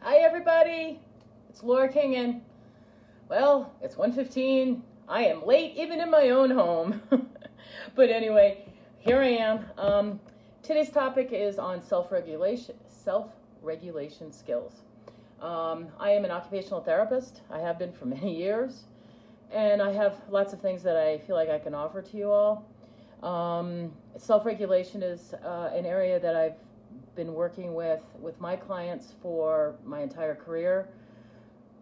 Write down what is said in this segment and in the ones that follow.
Hi everybody, it's Laura King and, well, it's 1:15. I am late even in my own home. But anyway, here I am. Today's topic is on self-regulation skills. I am an occupational therapist. I have been for many years, and I have lots of things that I feel like I can offer to you all. Self-regulation is an area that I've been working with my clients for my entire career,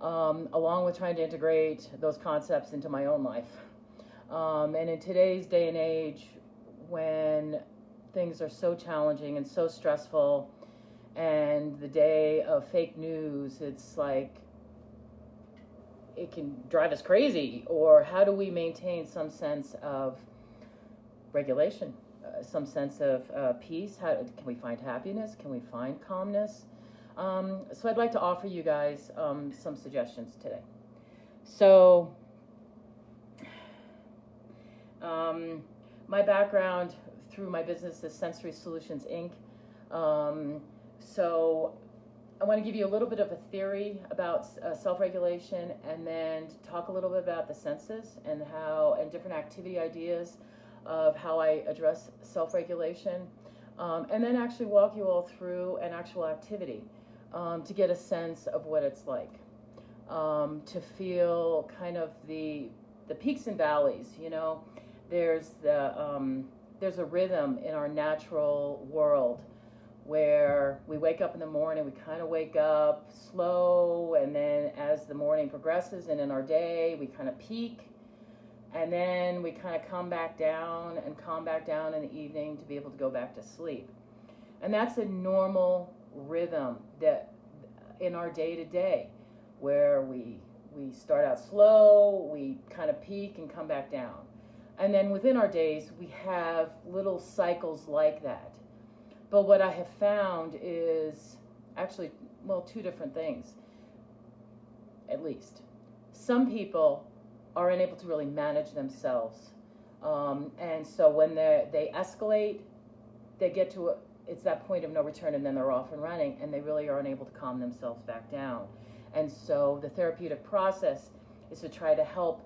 along with trying to integrate those concepts into my own life. And in today's day and age, when things are so challenging and so stressful, and the day of fake news, it's like it can drive us crazy. Or how do we maintain some sense of regulation, some sense of peace? How can we find happiness? Can we find calmness? So I'd like to offer you guys some suggestions today. So my background through my business is Sensory Solutions, Inc. So I want to give you a little bit of a theory about self-regulation, and then talk a little bit about the senses and different activity ideas of how I address self-regulation, and then actually walk you all through an actual activity to get a sense of what it's like, to feel kind of the peaks and valleys. You know, there's a rhythm in our natural world where we wake up in the morning, we kind of wake up slow, and then as the morning progresses and in our day, we kind of peak, and then we kind of calm back down in the evening to be able to go back to sleep. And that's a normal rhythm that in our day-to-day, where we start out slow, we kind of peak and come back down. And then within our days, we have little cycles like that. But what I have found is actually, well, two different things, at least. Some people are unable to really manage themselves. And so when they escalate, they get to it's that point of no return, and then they're off and running, and they really are unable to calm themselves back down. And so the therapeutic process is to try to help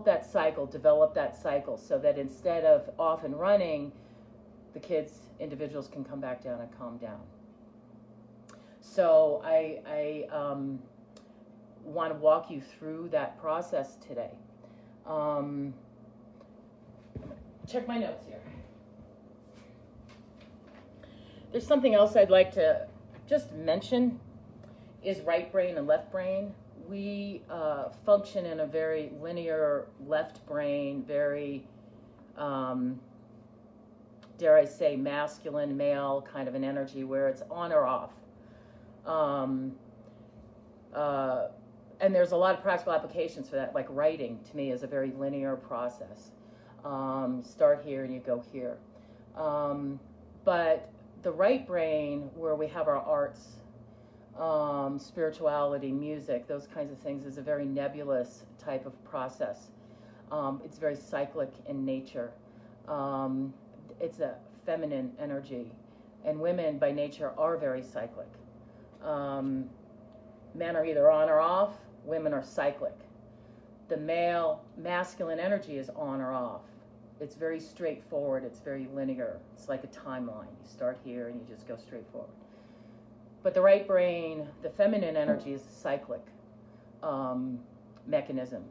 that cycle, develop that cycle, so that instead of off and running, the individuals can come back down and calm down. So I want to walk you through that process today. Check my notes here. There's something else I'd like to just mention, is right brain and left brain. We function in a very linear left brain, very, dare I say, masculine, male kind of an energy where it's on or off. And there's a lot of practical applications for that, like writing to me is a very linear process. Start here and you go here. But the right brain, where we have our arts, spirituality, music, those kinds of things, is a very nebulous type of process. It's very cyclic in nature. It's a feminine energy, and women by nature are very cyclic. Men are either on or off, women are cyclic. The masculine energy is on or off. It's very straightforward, it's very linear. It's like a timeline. You start here and you just go straight forward. But the right brain, the feminine energy, is a cyclic mechanism.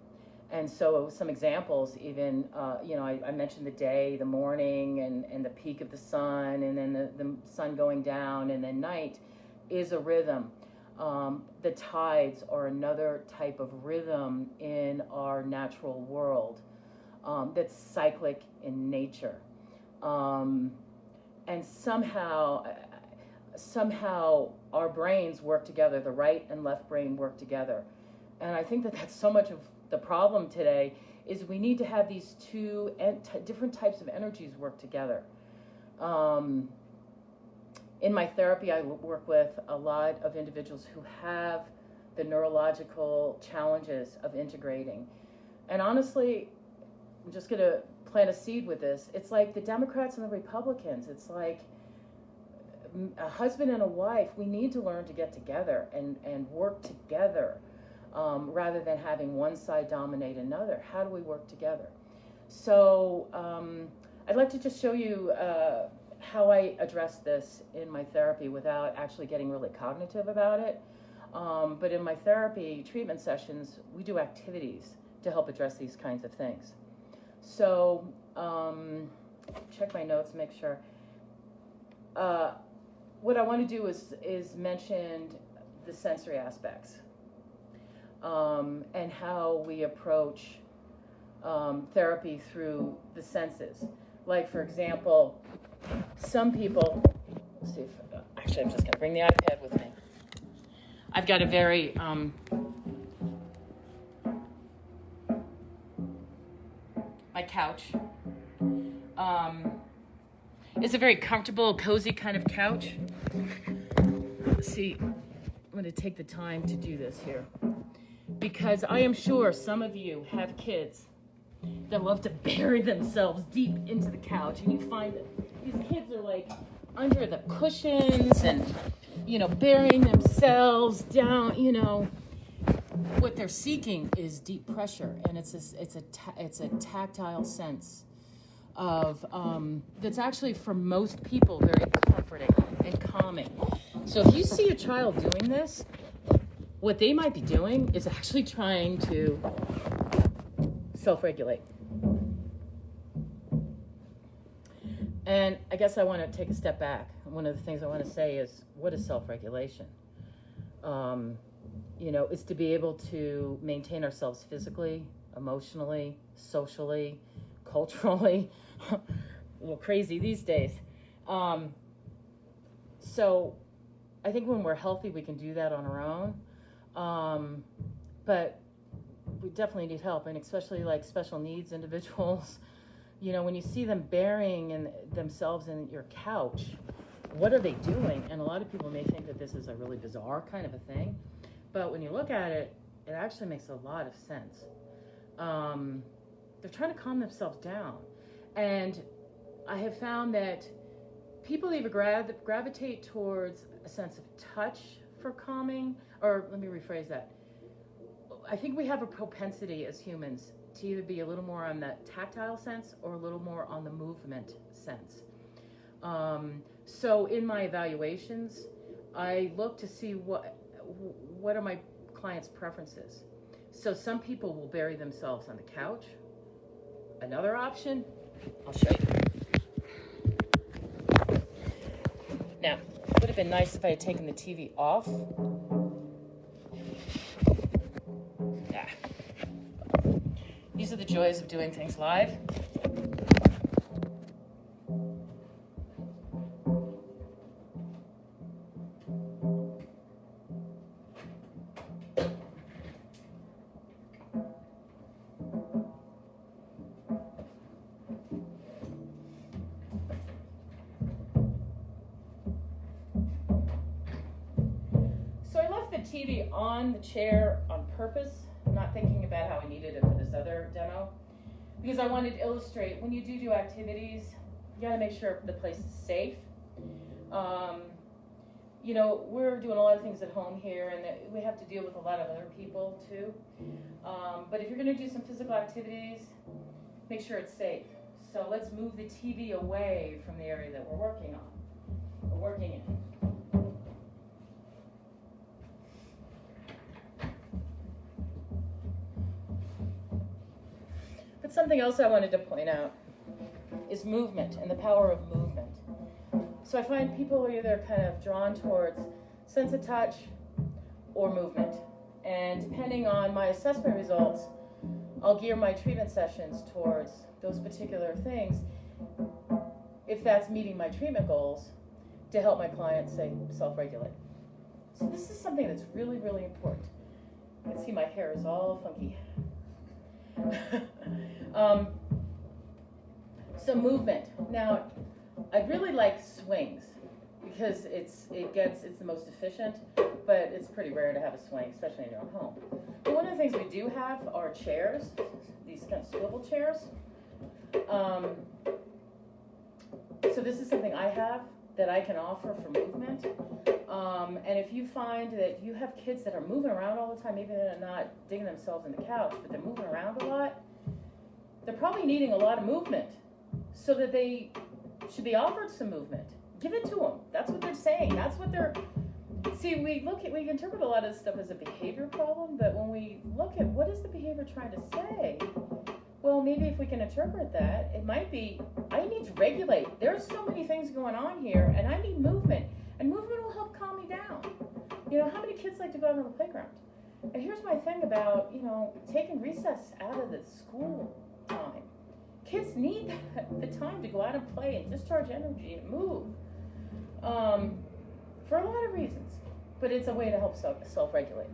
And so some examples, even, I mentioned the day, the morning, and the peak of the sun, and then the sun going down, and then night is a rhythm. The tides are another type of rhythm in our natural world that's cyclic in nature. And somehow our brains work together, the right and left brain work together. And I think that's so much of the problem today, is we need to have these two different types of energies work together. In my therapy, I work with a lot of individuals who have the neurological challenges of integrating. And honestly, I'm just going to plant a seed with this. It's like the Democrats and the Republicans. It's like a husband and a wife, we need to learn to get together and work together rather than having one side dominate another. How do we work together? So I'd like to just show you how I address this in my therapy without actually getting really cognitive about it. But in my therapy treatment sessions, we do activities to help address these kinds of things. So check my notes, make sure. What I want to do is mention the sensory aspects and how we approach therapy through the senses. Like, for example, some people, let's see if, actually I'm just going to bring the iPad with me. I've got a very, my couch is a very comfortable, cozy kind of couch. Let's see, I'm going to take the time to do this here because I am sure some of you have kids that love to bury themselves deep into the couch, and you find that these kids are like under the cushions and, you know, burying themselves down. You know, what they're seeking is deep pressure, and it's a tactile sense of that's actually for most people very comforting and calming. So if you see a child doing this, what they might be doing is actually trying to self-regulate. And I guess I want to take a step back. One of the things I want to say is, what is self-regulation? You know, it's to be able to maintain ourselves physically, emotionally, socially, culturally. A little crazy these days. So I think when we're healthy, we can do that on our own. But we definitely need help, and especially like special needs individuals. You know, when you see them burying themselves in your couch, what are they doing? And a lot of people may think that this is a really bizarre kind of a thing, but when you look at it, it actually makes a lot of sense. They're trying to calm themselves down. And I have found that people either gravitate towards a sense of touch for calming, or let me rephrase that. I think we have a propensity as humans to either be a little more on the tactile sense or a little more on the movement sense. So in my evaluations, I look to see what are my clients' preferences. So some people will bury themselves on the couch. Another option, I'll show you. Now, it would have been nice if I had taken the TV off. Yeah. These are the joys of doing things live. TV on the chair on purpose. I'm not thinking about how I needed it for this other demo, because I wanted to illustrate when you do activities, you got to make sure the place is safe. You know, we're doing a lot of things at home here, and we have to deal with a lot of other people too. But if you're going to do some physical activities, make sure it's safe. So let's move the TV away from the area that we're working in. But something else I wanted to point out is movement and the power of movement. So I find people are either kind of drawn towards sense of touch or movement. And depending on my assessment results, I'll gear my treatment sessions towards those particular things, if that's meeting my treatment goals, to help my clients, say, self-regulate. So this is something that's really, really important. You can see my hair is all funky. So movement. Now, I really like swings because it's the most efficient, but it's pretty rare to have a swing, especially in your own home. But one of the things we do have are chairs, these kind of swivel chairs. So this is something I have. that I can offer for movement. And if you find that you have kids that are moving around all the time, maybe they're not digging themselves in the couch, but they're moving around a lot, they're probably needing a lot of movement, so that they should be offered some movement. Give it to them. That's what they're saying. That's what they're... See, we interpret a lot of this stuff as a behavior problem, but when we look at what is the behavior trying to say, well, maybe if we can interpret that, it might be, I need to regulate. There's so many things going on here, and I need movement. And movement will help calm me down. You know, how many kids like to go out on the playground? And here's my thing about, you know, taking recess out of the school time. Kids need the time to go out and play and discharge energy and move. For a lot of reasons. But it's a way to help self-regulate.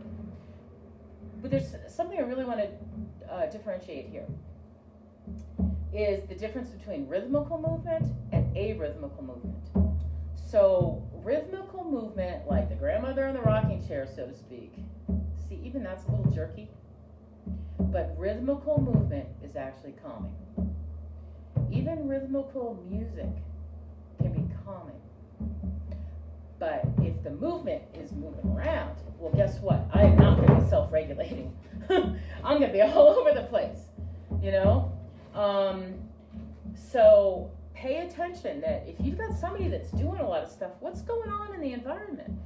But there's something I really want to differentiate here, is the difference between rhythmical movement and arrhythmical movement. So rhythmical movement, like the grandmother in the rocking chair, so to speak, see, even that's a little jerky, but rhythmical movement is actually calming. Even rhythmical music can be calming. But if the movement is moving around, well, guess what? I am not going to be self-regulating. I'm going to be all over the place, you know? So pay attention that if you've got somebody that's doing a lot of stuff, what's going on in the environment?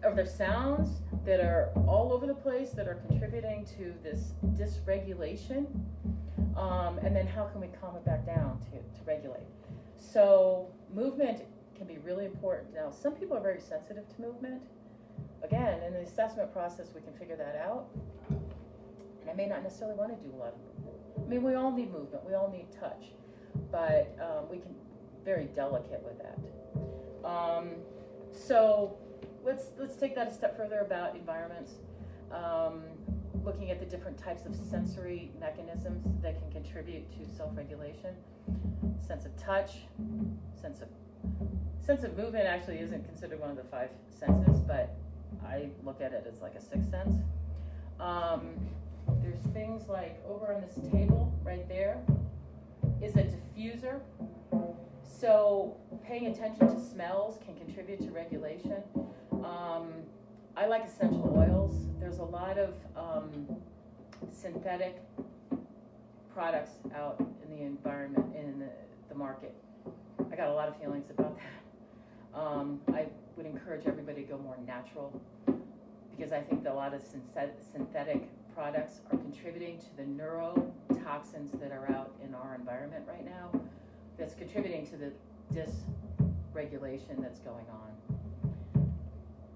Are there sounds that are all over the place that are contributing to this dysregulation? And then how can we calm it back down to regulate? So movement can be really important. Now, some people are very sensitive to movement. Again, in the assessment process, we can figure that out. And I may not necessarily want to do a lot of movement. I mean, we all need movement. We all need touch. But we can be very delicate with that. So let's take that a step further about environments. Looking at the different types of sensory mechanisms that can contribute to self-regulation. Sense of touch, sense of movement actually isn't considered one of the 5 senses, but I look at it as like a 6th sense. There's things like over on this table right there is a diffuser. So paying attention to smells can contribute to regulation. I like essential oils. There's a lot of synthetic products out in the environment, in the market. I got a lot of feelings about that. I would encourage everybody to go more natural, because I think that a lot of synthetic products are contributing to the neurotoxins that are out in our environment right now, that's contributing to the dysregulation that's going on.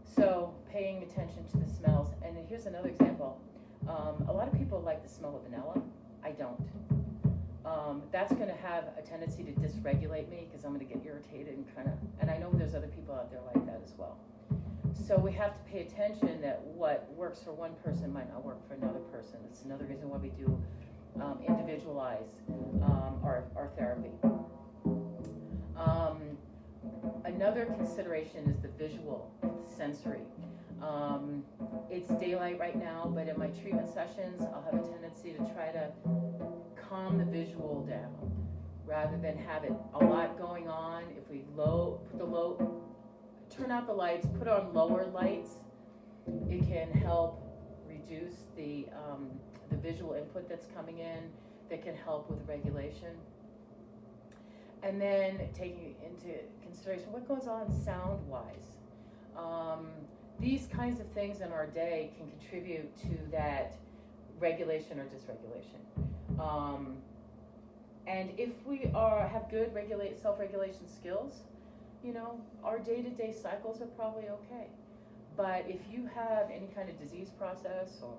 So paying attention to the smells. And here's another example. A lot of people like the smell of vanilla. I don't. That's going to have a tendency to dysregulate me, because I'm going to get irritated and I know there's other people out there like that as well. So we have to pay attention that what works for one person might not work for another person. It's another reason why we do individualize our therapy. Another consideration is the visual sensory. It's daylight right now, but in my treatment sessions, I'll have a tendency to try to calm the visual down rather than have it a lot going on. If we turn out the lights, put on lower lights, it can help reduce the visual input that's coming in, that can help with regulation. And then taking into consideration what goes on sound-wise. These kinds of things in our day can contribute to that regulation or dysregulation. And if we have good self-regulation skills, you know, our day-to-day cycles are probably okay. But if you have any kind of disease process or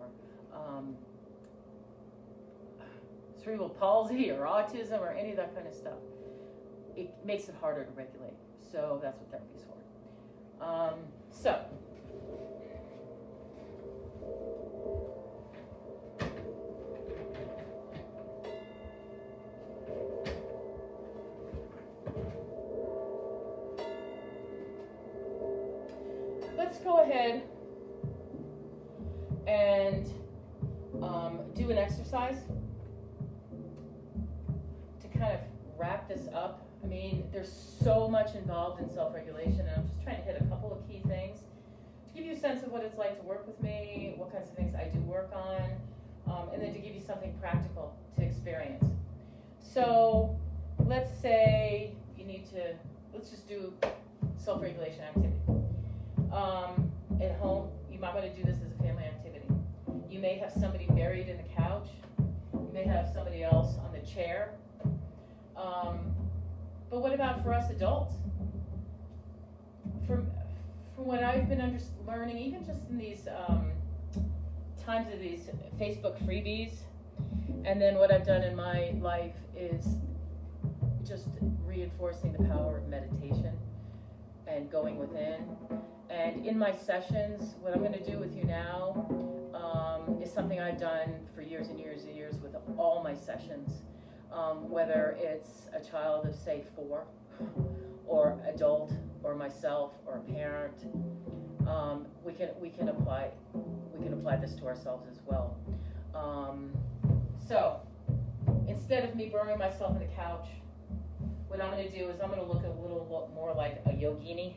cerebral palsy or autism or any of that kind of stuff, it makes it harder to regulate. So that's what therapy is for. So let's go ahead and do an exercise to kind of wrap this up. I mean, there's so much involved in self-regulation, and I'm just trying to hit a couple of key things to give you a sense of what it's like to work with me, what kinds of things I do work on, and then to give you something practical to experience. So let's say you need to, let's just do self-regulation activity. At home, you might want to do this as a family activity. You may have somebody buried in the couch. You may have somebody else on the chair. But what about for us adults? From what I've been learning, even just in these times of these Facebook freebies, and then what I've done in my life is just reinforcing the power of meditation and going within. And in my sessions, what I'm going to do with you now is something I've done for years and years and years with all my sessions. Whether it's a child of, say, 4, or adult, or myself, or a parent, we can apply this to ourselves as well. So instead of me burrowing myself in the couch, what I'm going to do is I'm going to look a little more like a yogini.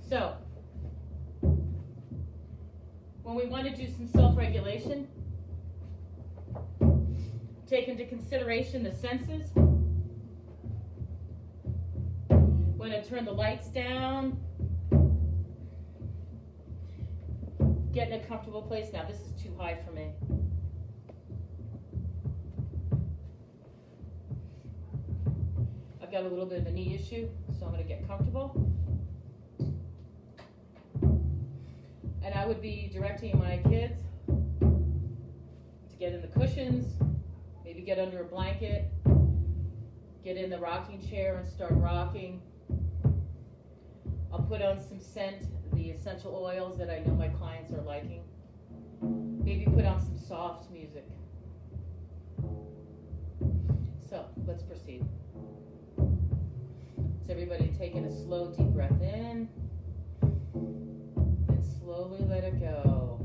So, when we want to do some self-regulation, take into consideration the senses. When I turn the lights down, get in a comfortable place. Now, this is too high for me. I've got a little bit of a knee issue, so I'm going to get comfortable. And I would be directing my kids to get in the cushions, maybe get under a blanket, get in the rocking chair and start rocking. I'll put on some scent, the essential oils that I know my clients are liking. Maybe put on some soft music. So, let's proceed. So everybody taking a slow, deep breath in. Slowly let it go.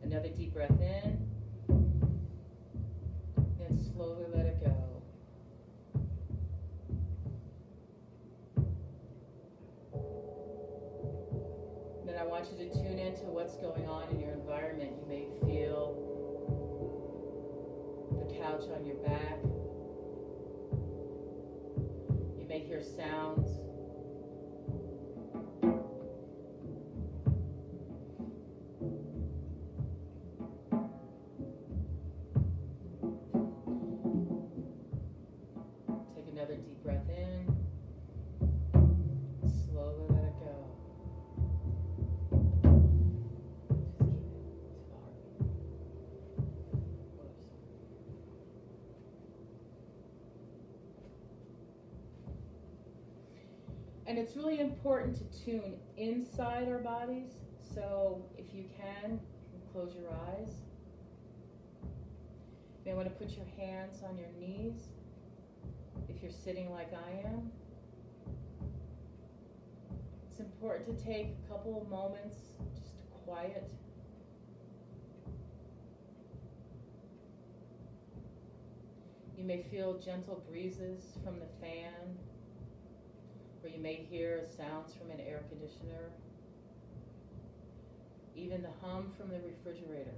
Another deep breath in. And slowly let it go. Then I want you to tune into what's going on in your environment. You may feel the couch on your back. You may hear sounds. Another deep breath in. Slowly let it go. Just keep it to the heartbeat. And it's really important to tune inside our bodies. So if you can close your eyes. You may want to put your hands on your knees. If you're sitting like I am, it's important to take a couple of moments just to quiet. You may feel gentle breezes from the fan, or you may hear sounds from an air conditioner, even the hum from the refrigerator.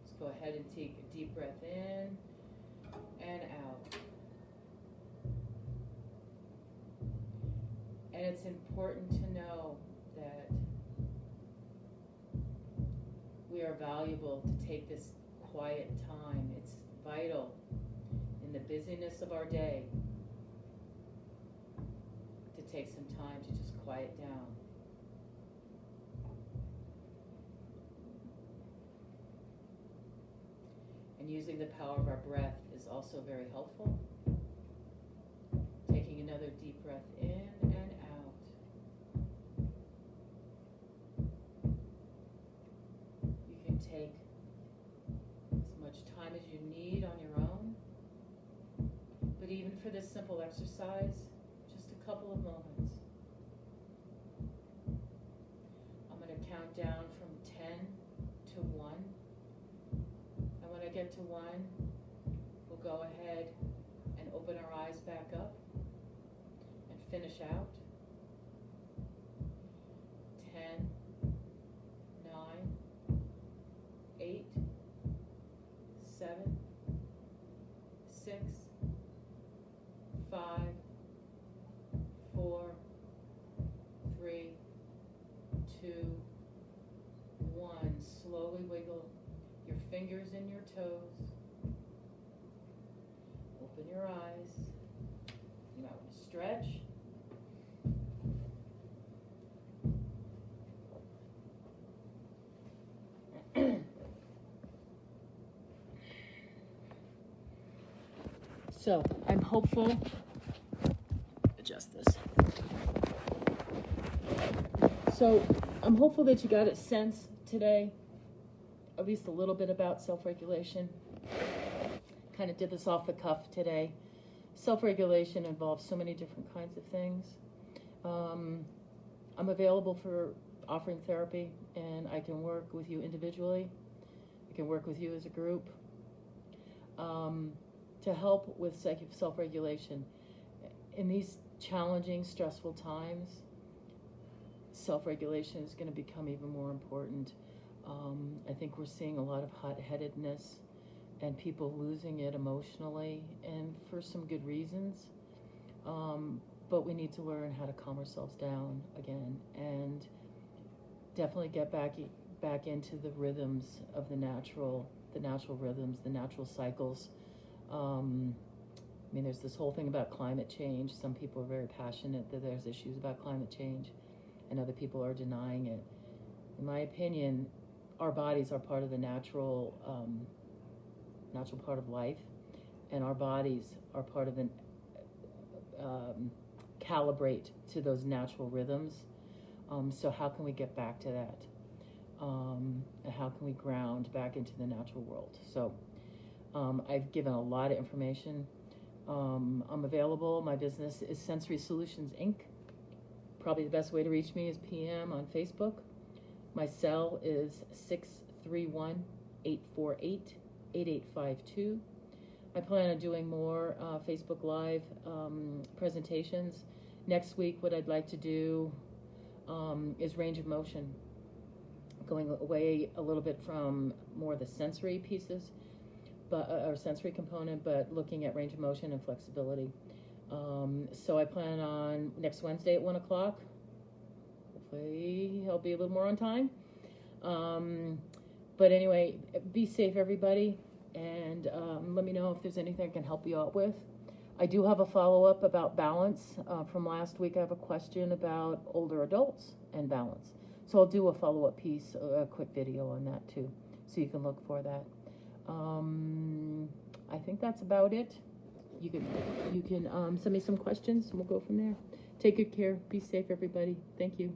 Just go ahead and take a deep breath in and out. And it's important to know that we are valuable to take this quiet time. It's vital in the busyness of our day to take some time to just quiet down. And using the power of our breath is also very helpful. Taking another deep breath in and out. You can take as much time as you need this simple exercise, just a couple of moments. I'm going to count down from 10 to 1. And when I get to 1, we'll go ahead and open our eyes back up and finish out. 10, 9, 8, 7, 6, 5, 4, 3, 2, 1. Slowly wiggle your fingers and your toes. Open your eyes. You might want to stretch. So, I'm hopeful. Adjust this. So, I'm hopeful that you got a sense today, at least a little bit about self-regulation. Kind of did this off the cuff today. Self-regulation involves so many different kinds of things. I'm available for offering therapy, and I can work with you individually. I can work with you as a group to help with self-regulation. In these challenging, stressful times, self-regulation is going to become even more important. I think we're seeing a lot of hot-headedness and people losing it emotionally, and for some good reasons. But we need to learn how to calm ourselves down again, and definitely get back into the rhythms of the natural rhythms, the natural cycles. I mean, there's this whole thing about climate change. Some people are very passionate that there's issues about climate change, and other people are denying it. In my opinion, our bodies are part of the natural part of life, and our bodies are part of the calibrate to those natural rhythms. So how can we get back to that? And how can we ground back into the natural world? So I've given a lot of information. I'm available. My business is Sensory Solutions, Inc. Probably the best way to reach me is PM on Facebook. My cell is 631-848-8852. I plan on doing more Facebook Live presentations. Next week, what I'd like to do is range of motion, going away a little bit from more the sensory pieces, or sensory component, but looking at range of motion and flexibility. So I plan on next Wednesday at 1 o'clock. Hopefully I'll be a little more on time. But anyway, be safe, everybody, and let me know if there's anything I can help you out with. I do have a follow-up about balance. From last week, I have a question about older adults and balance. So I'll do a follow-up piece, a quick video on that too, so you can look for that. I think that's about it. You can send me some questions, and we'll go from there. Take good care. Be safe, everybody. Thank you.